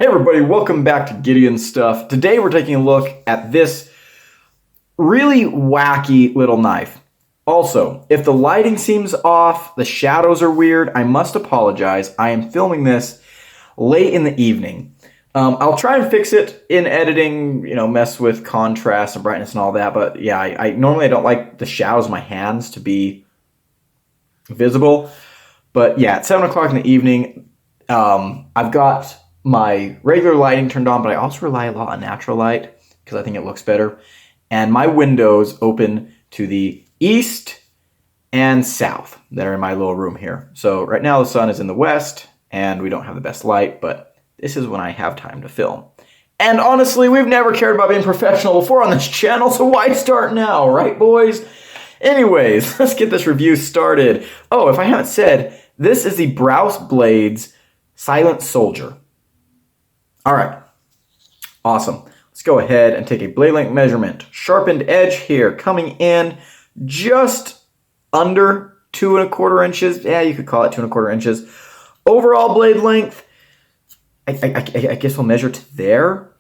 Hey everybody, welcome back to Gideon Stuff. Today we're taking a look at this really wacky little knife. Also, if the lighting seems off, the shadows are weird, I must apologize. I am filming this late in the evening. I'll try and fix it in editing, mess with contrast and brightness and all that, but yeah, I normally don't like the shadows of my hands to be visible. But yeah, it's 7 o'clock in the evening. I've got my regular lighting turned on, but I also rely a lot on natural light because I think it looks better. And my windows open to the east and south that are in my little room here. So right now the sun is in the west and we don't have the best light, but this is when I have time to film. And honestly, we've never cared about being professional before on this channel, so why start now, right boys? Anyways, let's get this review started. Oh, if I haven't said, this is the Brous Blades Silent Soldier. All right, awesome. Let's go ahead and take a blade length measurement. Sharpened edge here, coming in just under 2¼ inches. Yeah, you could call it 2¼ inches. Overall blade length, I guess we'll measure to there.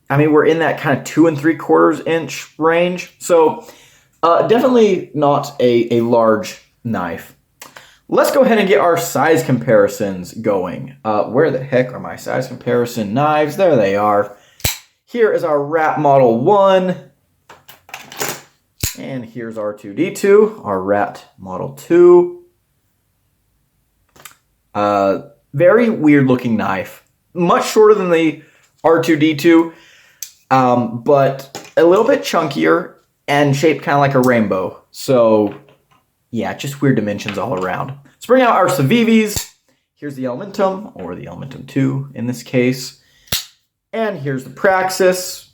I mean, we're in that kind of 2¾ inch range. So definitely not a large knife. Let's go ahead and get our size comparisons going. Where the heck are my size comparison knives? There they are. Here is our Rat Model 1. And here's R2-D2, our Rat Model 2. Very weird looking knife. Much shorter than the R2-D2, but a little bit chunkier and shaped kind of like a rainbow. So yeah, just weird dimensions all around. Let's bring out our Civivis. Here's the Elementum, or the Elementum 2 in this case. And here's the Praxis.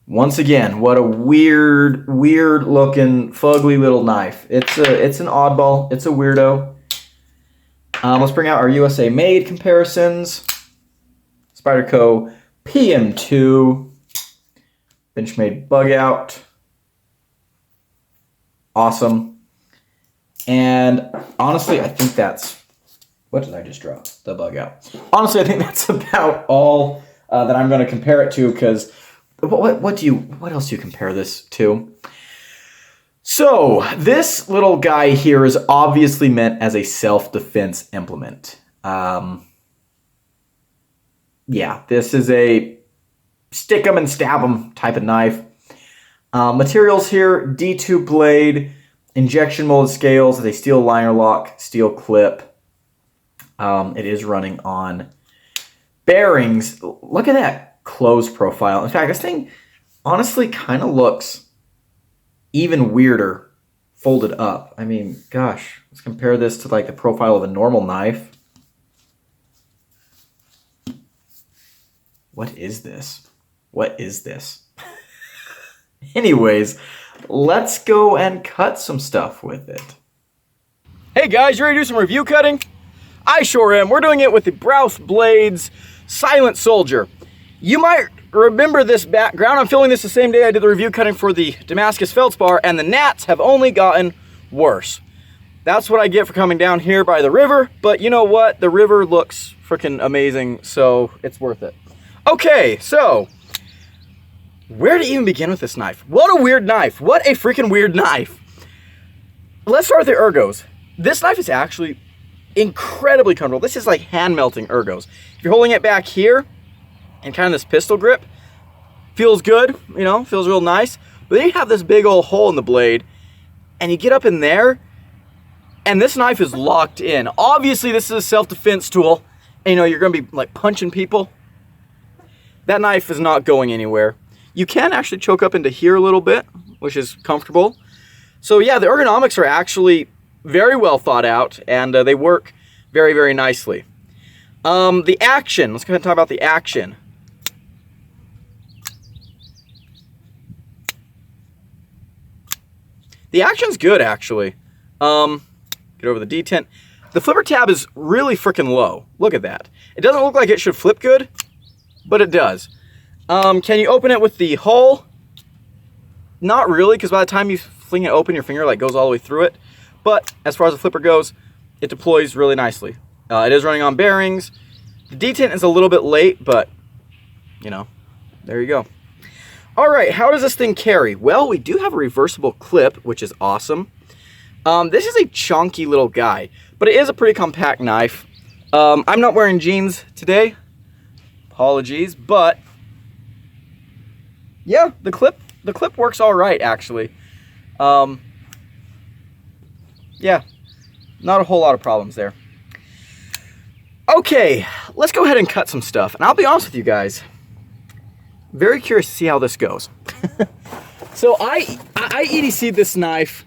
Once again, what a weird looking, fugly little knife. It's an oddball. It's a weirdo. Let's bring out our USA made comparisons. Spyderco PM2. Benchmade bug out. Awesome. And honestly, I think that's, what did I just draw? The bug out. Honestly, I think that's about all that I'm going to compare it to, because what else do you compare this to? So this little guy here is obviously meant as a self-defense implement. Yeah, this is a stick 'em and stab 'em type of knife. Materials here, D2 blade, injection molded scales, a steel liner lock, steel clip. It is running on bearings. Look at that close profile. In fact, this thing honestly kind of looks even weirder folded up. I mean, gosh, let's compare this to like the profile of a normal knife. What is this? What is this? Anyways, let's go and cut some stuff with it. Hey guys, you ready to do some review cutting? I sure am. We're doing it with the Brous Blades Silent Soldier. You might remember this background. I'm filming this the same day I did the review cutting for the Damascus Feldspar, and the gnats have only gotten worse. That's what I get for coming down here by the river, but you know what? The river looks freaking amazing, so it's worth it. Okay, so where to even begin with this knife? What a weird knife. What a freaking weird knife. Let's start with the ergos. This knife is actually incredibly comfortable. This is like hand melting ergos. If you're holding it back here and kind of this pistol grip, feels good, feels real nice. But then you have this big old hole in the blade and you get up in there and this knife is locked in. Obviously this is a self-defense tool and you're gonna be like punching people. That knife is not going anywhere. You can actually choke up into here a little bit, which is comfortable. So yeah, the ergonomics are actually very well thought out, and they work very, very nicely. The action, let's go ahead and talk about the action. The action's good, actually. Get over the detent. The flipper tab is really freaking low. Look at that. It doesn't look like it should flip good, but it does. Can you open it with the hull? Not really, because by the time you fling it open, your finger like goes all the way through it. But as far as the flipper goes, it deploys really nicely. It is running on bearings. The detent is a little bit late, but, you know, there you go. All right, how does this thing carry? Well, we do have a reversible clip, which is awesome. This is a chunky little guy, but it is a pretty compact knife. I'm not wearing jeans today. Apologies, but yeah, the clip works all right, actually. Yeah, not a whole lot of problems there. Okay, let's go ahead and cut some stuff. And I'll be honest with you guys, very curious to see how this goes. So I EDC'd this knife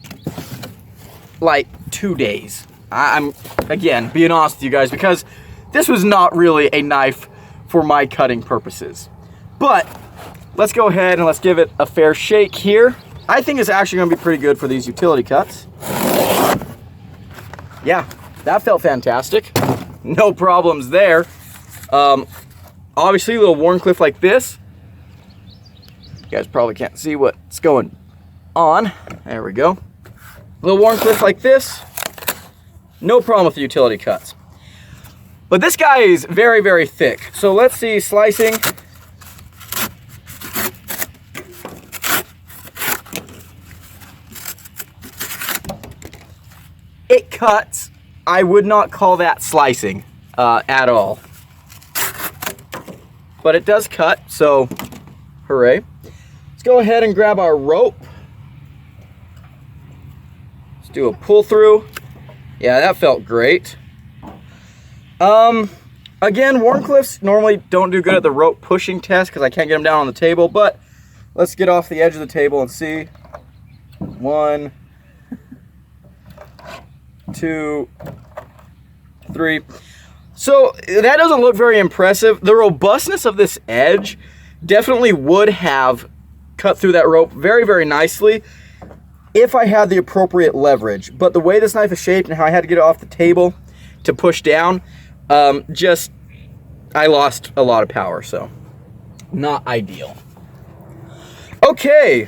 like 2 days. I'm, again, being honest with you guys, because this was not really a knife for my cutting purposes. But let's go ahead and let's give it a fair shake here. I think it's actually gonna be pretty good for these utility cuts. Yeah, that felt fantastic. No problems there. Obviously, a little Warncliffe like this. You guys probably can't see what's going on. There we go. A little Warncliffe like this. No problem with the utility cuts. But this guy is very, very thick. So let's see, slicing. It cuts. I would not call that slicing at all. But it does cut, so hooray. Let's go ahead and grab our rope. Let's do a pull through. Yeah, that felt great. Again, Warncliffes normally don't do good at the rope pushing test because I can't get them down on the table, but let's get off the edge of the table and see. 1, 2, 3. So that doesn't look very impressive. The robustness of this edge definitely would have cut through that rope very, very nicely if I had the appropriate leverage. But the way this knife is shaped and how I had to get it off the table to push down, I lost a lot of power, so not ideal. Okay,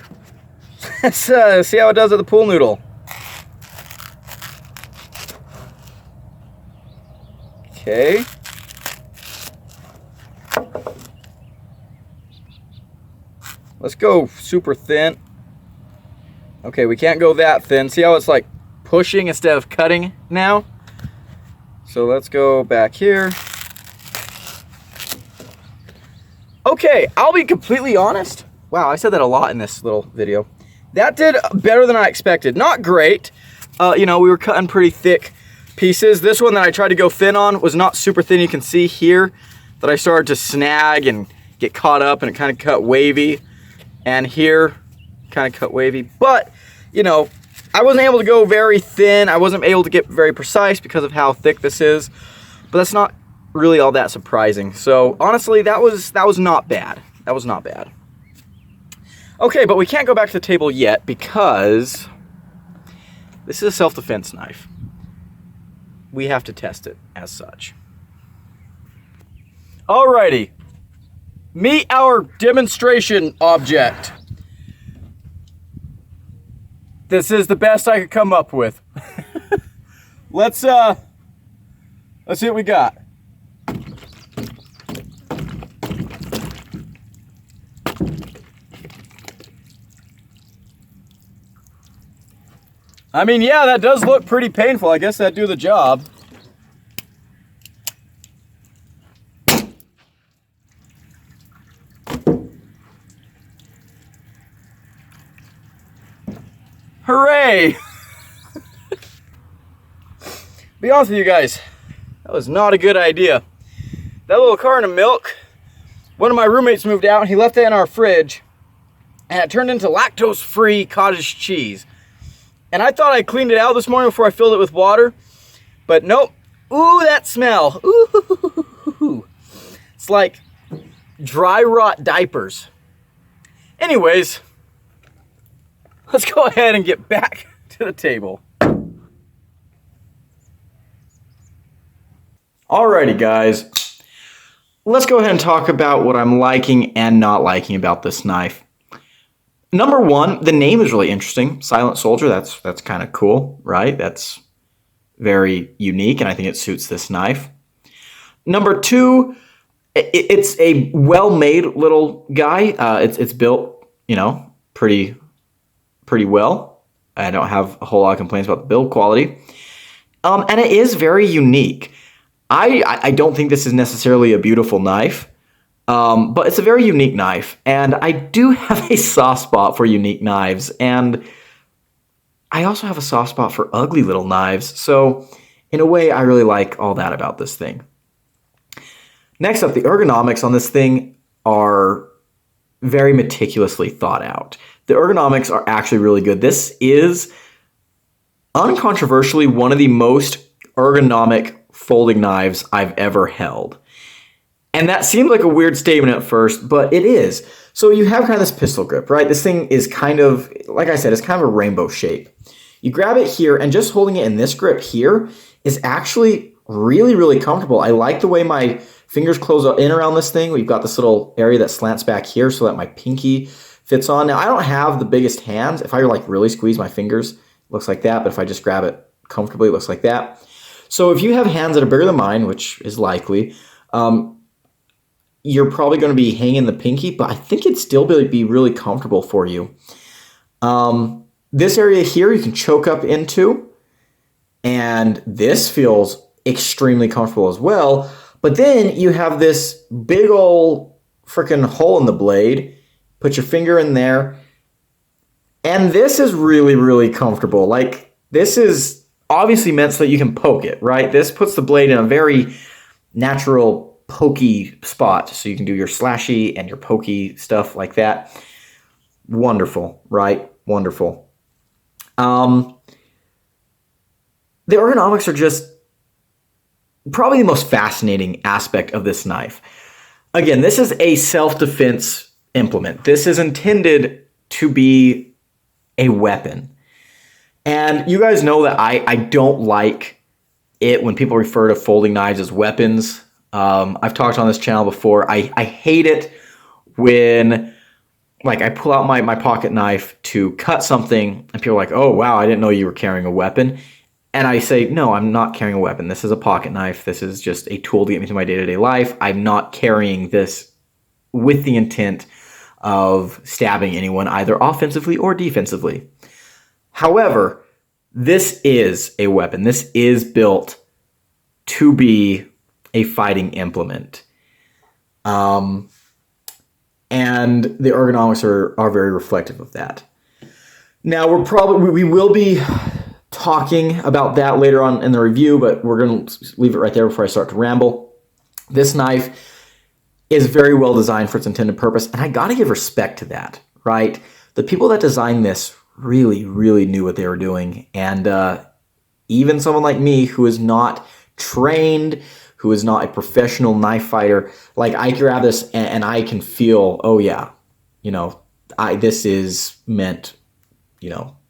let's see how it does at the pool noodle. Okay. Let's go super thin. Okay, we can't go that thin. See how it's like pushing instead of cutting now? So let's go back here. Okay, I'll be completely honest. Wow, I said that a lot in this little video. That did better than I expected. Not great. You know, we were cutting pretty thick pieces. This one that I tried to go thin on was not super thin. You can see here that I started to snag and get caught up, and it kind of cut wavy. And here, kind of cut wavy. But, you know, I wasn't able to go very thin. I wasn't able to get very precise because of how thick this is. But that's not really all that surprising. So, honestly, that was not bad. That was not bad. Okay, but we can't go back to the table yet because this is a self-defense knife. We have to test it as such. Alrighty. Meet our demonstration object. This is the best I could come up with. Let's see what we got. I mean, yeah, that does look pretty painful. I guess that'd do the job. Hooray! Be honest with you guys, that was not a good idea. That little carton of milk, one of my roommates moved out and he left it in our fridge and it turned into lactose-free cottage cheese. And I thought I cleaned it out this morning before I filled it with water, but nope. Ooh, that smell. Ooh. It's like dry rot diapers. Anyways, let's go ahead and get back to the table. Alrighty, guys. Let's go ahead and talk about what I'm liking and not liking about this knife. Number one, the name is really interesting. Silent Soldier, that's kind of cool, right? That's very unique, and I think it suits this knife. Number two, it's a well-made little guy. It's built, pretty well. I don't have a whole lot of complaints about the build quality. And it is very unique. I don't think this is necessarily a beautiful knife, but it's a very unique knife. And I do have a soft spot for unique knives. And I also have a soft spot for ugly little knives. So in a way, I really like all that about this thing. Next up, the ergonomics on this thing are very meticulously thought out. The ergonomics are actually really good. This is uncontroversially one of the most ergonomic folding knives I've ever held. And that seemed like a weird statement at first, but it is. So you have kind of this pistol grip, right? This thing is kind of, like I said, it's kind of a rainbow shape. You grab it here, and just holding it in this grip here is actually really, really comfortable. I like the way my fingers close in around this thing. We've got this little area that slants back here so that my pinky fits on. Now, I don't have the biggest hands. If I like really squeeze my fingers, it looks like that. But if I just grab it comfortably, it looks like that. So if you have hands that are bigger than mine, which is likely, you're probably going to be hanging the pinky, but I think it'd still be really comfortable for you. This area here you can choke up into, and this feels extremely comfortable as well. But then you have this big old freaking hole in the blade. Put your finger in there, and this is really, really comfortable. Like, this is obviously meant so that you can poke it, right? This puts the blade in a very natural pokey spot, so you can do your slashy and your pokey stuff like that. Wonderful, right? Wonderful. The ergonomics are just probably the most fascinating aspect of this knife. Again, this is a self-defense implement. This is intended to be a weapon. And you guys know that I don't like it when people refer to folding knives as weapons. I've talked on this channel before. I hate it when I pull out my pocket knife to cut something and people are like, oh, wow, I didn't know you were carrying a weapon. And I say, no, I'm not carrying a weapon. This is a pocket knife. This is just a tool to get me through my day-to-day life. I'm not carrying this with the intent of stabbing anyone, either offensively or defensively. However, this is a weapon. This is built to be a fighting implement. And the ergonomics are very reflective of that. Now, we will be talking about that later on in the review, but we're going to leave it right there before I start to ramble. This knife is very well designed for its intended purpose, and I got to give respect to that, right? The people that designed this really, really knew what they were doing, and even someone like me who is not trained, who is not a professional knife fighter, like, I grab this and I can feel, oh yeah, this is meant,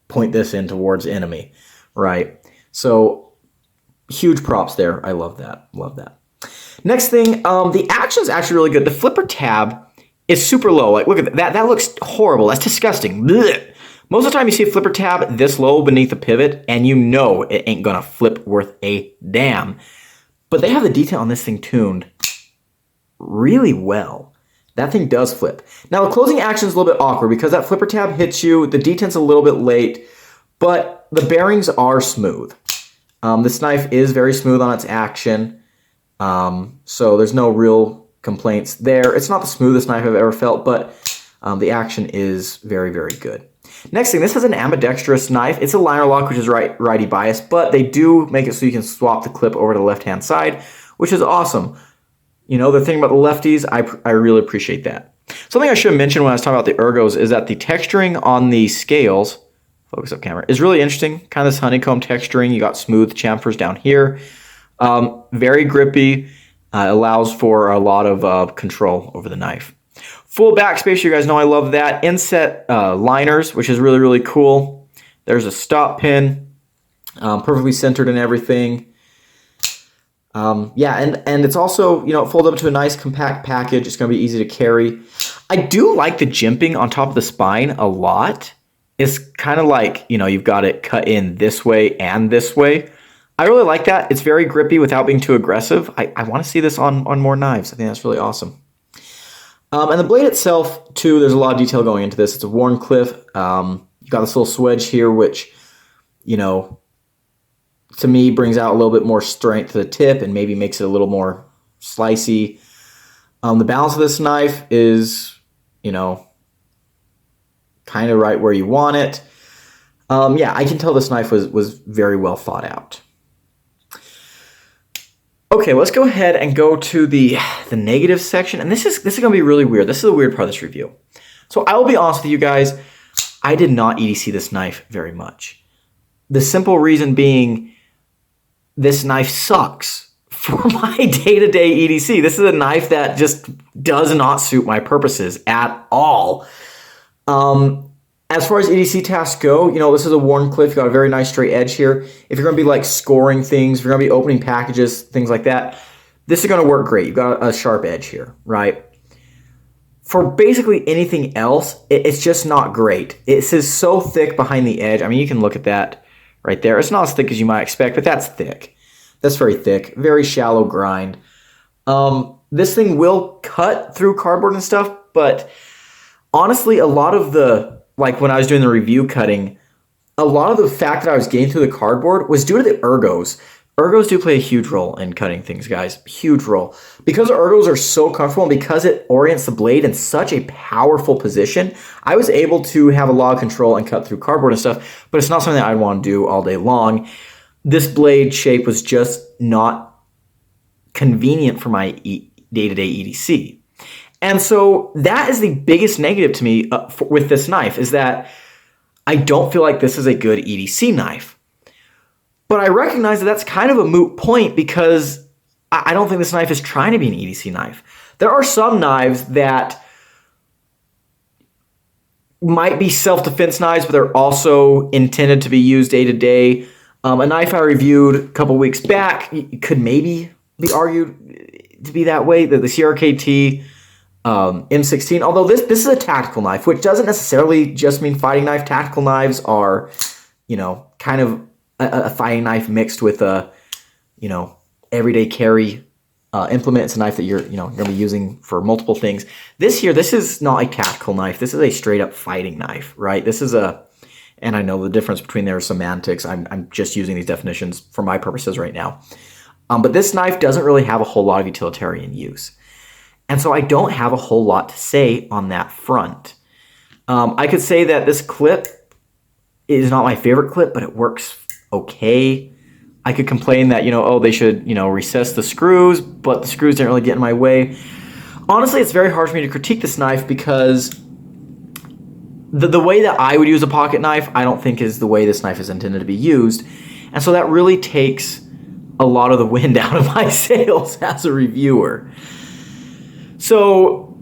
point this in towards enemy, right? So huge props there. I love that. Love that. Next thing, the action is actually really good. The flipper tab is super low. Like, look at that. That looks horrible. That's disgusting. Blech. Most of the time you see a flipper tab this low beneath the pivot, and you know it ain't gonna flip worth a damn. But they have the detail on this thing tuned really well. That thing does flip. Now, the closing action is a little bit awkward because that flipper tab hits you. The detent's a little bit late, but the bearings are smooth. This knife is very smooth on its action, so there's no real complaints there. It's not the smoothest knife I've ever felt, but the action is very, very good. Next thing, this is an ambidextrous knife. It's a liner lock, which is righty bias, but they do make it so you can swap the clip over to the left-hand side, which is awesome. The thing about the lefties, I really appreciate that. Something I should have mentioned when I was talking about the ergos is that the texturing on the scales, focus up camera, is really interesting. Kind of this honeycomb texturing. You got smooth chamfers down here. Very grippy. Allows for a lot of control over the knife. Full backspace, you guys know I love that. Inset liners, which is really, really cool. There's a stop pin, perfectly centered and everything. Yeah, and it's also, it folds up to a nice compact package. It's going to be easy to carry. I do like the jimping on top of the spine a lot. It's kind of like, you've got it cut in this way and this way. I really like that. It's very grippy without being too aggressive. I want to see this on more knives. I think that's really awesome. And the blade itself, too, there's a lot of detail going into this. It's a Wharncliffe. You got this little swedge here, which, you know, to me brings out a little bit more strength to the tip and maybe makes it a little more slicey. The balance of this knife is, you know, kind of right where you want it. Yeah, I can tell this knife was very well thought out. Okay, let's go ahead and go to the negative section. And this is going to be really weird. This is a weird part of this review. So I will be honest with you guys. I did not EDC this knife very much. The simple reason being this knife sucks for my day-to-day EDC. This is a knife that just does not suit my purposes at all. As far as EDC tasks go, you know, this is a Wharncliffe. You got a very nice straight edge here. If you're going to be like scoring things, if you're going to be opening packages, things like that, this is going to work great. You've got a sharp edge here, right? For basically anything else, it's just not great. This is so thick behind the edge. I mean, you can look at that right there. It's not as thick as you might expect, but that's thick. That's very thick, very shallow grind. This thing will cut through cardboard and stuff, but honestly, a lot of the, like when I was doing the review cutting, a lot of the fact that I was getting through the cardboard was due to the ergos. Ergos do play a huge role in cutting things, guys. Huge role. Because the ergos are so comfortable and because it orients the blade in such a powerful position, I was able to have a lot of control and cut through cardboard and stuff, but it's not something that I'd want to do all day long. This blade shape was just not convenient for my day-to-day EDC. And so that is the biggest negative to me with this knife, is that I don't feel like this is a good EDC knife. But I recognize that that's kind of a moot point because I don't think this knife is trying to be an EDC knife. There are some knives that might be self-defense knives, but they're also intended to be used day to day. A knife I reviewed a couple weeks back could maybe be argued to be that way, the CRKT M16, although this is a tactical knife, which doesn't necessarily just mean fighting knife. Tactical knives are, you know, kind of a fighting knife mixed with a, you know, everyday carry implement. It's a knife that you're going to be using for multiple things. This is not a tactical knife. This is a straight up fighting knife, right? This is and I know the difference between their semantics. I'm just using these definitions for my purposes right now. But this knife doesn't really have a whole lot of utilitarian use. And so I don't have a whole lot to say on that front. I could say that this clip is not my favorite clip, but it works okay. I could complain that, you know, oh, they should, you know, recess the screws, but the screws didn't really get in my way. Honestly, it's very hard for me to critique this knife because the way that I would use a pocket knife, I don't think is the way this knife is intended to be used. And so that really takes a lot of the wind out of my sails as a reviewer. So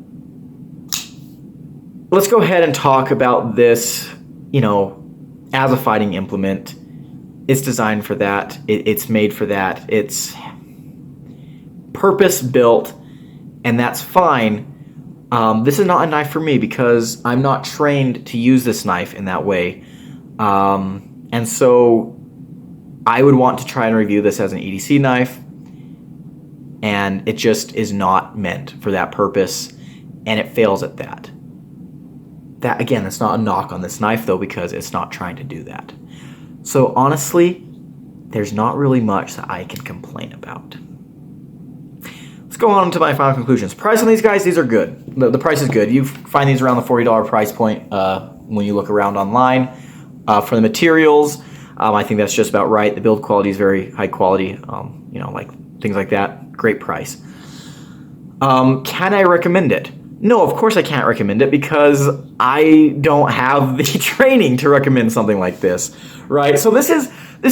let's go ahead and talk about this, you know, as a fighting implement. It's designed for that. It's made for that. It's purpose-built, and that's fine. This is not a knife for me because I'm not trained to use this knife in that way. And so I would want to try and review this as an EDC knife, and it just is not meant for that purpose, and it fails at that. That, again, that's not a knock on this knife, though, because it's not trying to do that. So, honestly, there's not really much that I can complain about. Let's go on to my final conclusions. Price on these guys, these are good. The price is good. You find these around the $40 price point when you look around online. For the materials, I think that's just about right. The build quality is very high quality, you know, like things like that. Great price. Can I recommend it? No, of course I can't recommend it because I don't have the training to recommend something like this, right? So this is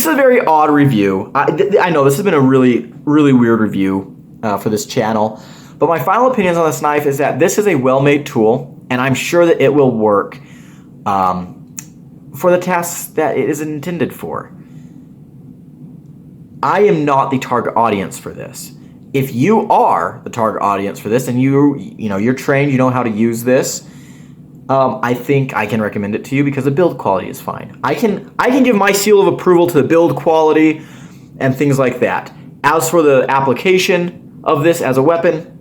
a very odd review. I know this has been a really, really weird review for this channel, but my final opinions on this knife is that this is a well-made tool, and I'm sure that it will work for the tasks that it is intended for. I am not the target audience for this. If you are the target audience for this and you're trained, you know how to use this, I think I can recommend it to you because the build quality is fine. I can give my seal of approval to the build quality. and things like that. As for the application of this as a weapon,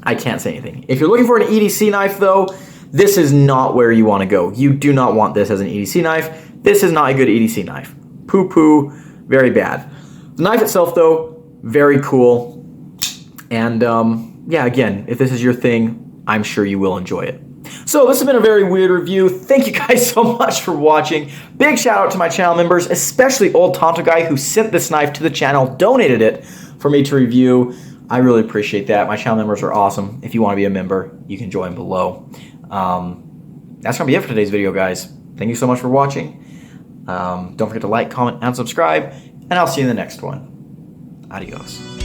I can't say anything. If you're looking for an EDC knife though, this is not where you want to go. You do not want this as an EDC knife. This is not a good EDC knife. Poo-poo, very bad. The knife itself though, very cool. And yeah, again, if this is your thing, I'm sure you will enjoy it. So this has been a very weird review. Thank you guys so much for watching. Big shout out to my channel members, especially Old Tonto Guy who sent this knife to the channel, donated it for me to review. I really appreciate that. My channel members are awesome. If you want to be a member, you can join below. That's going to be it for today's video, guys. Thank you so much for watching. Don't forget to like, comment, and subscribe, and I'll see you in the next one. Adios.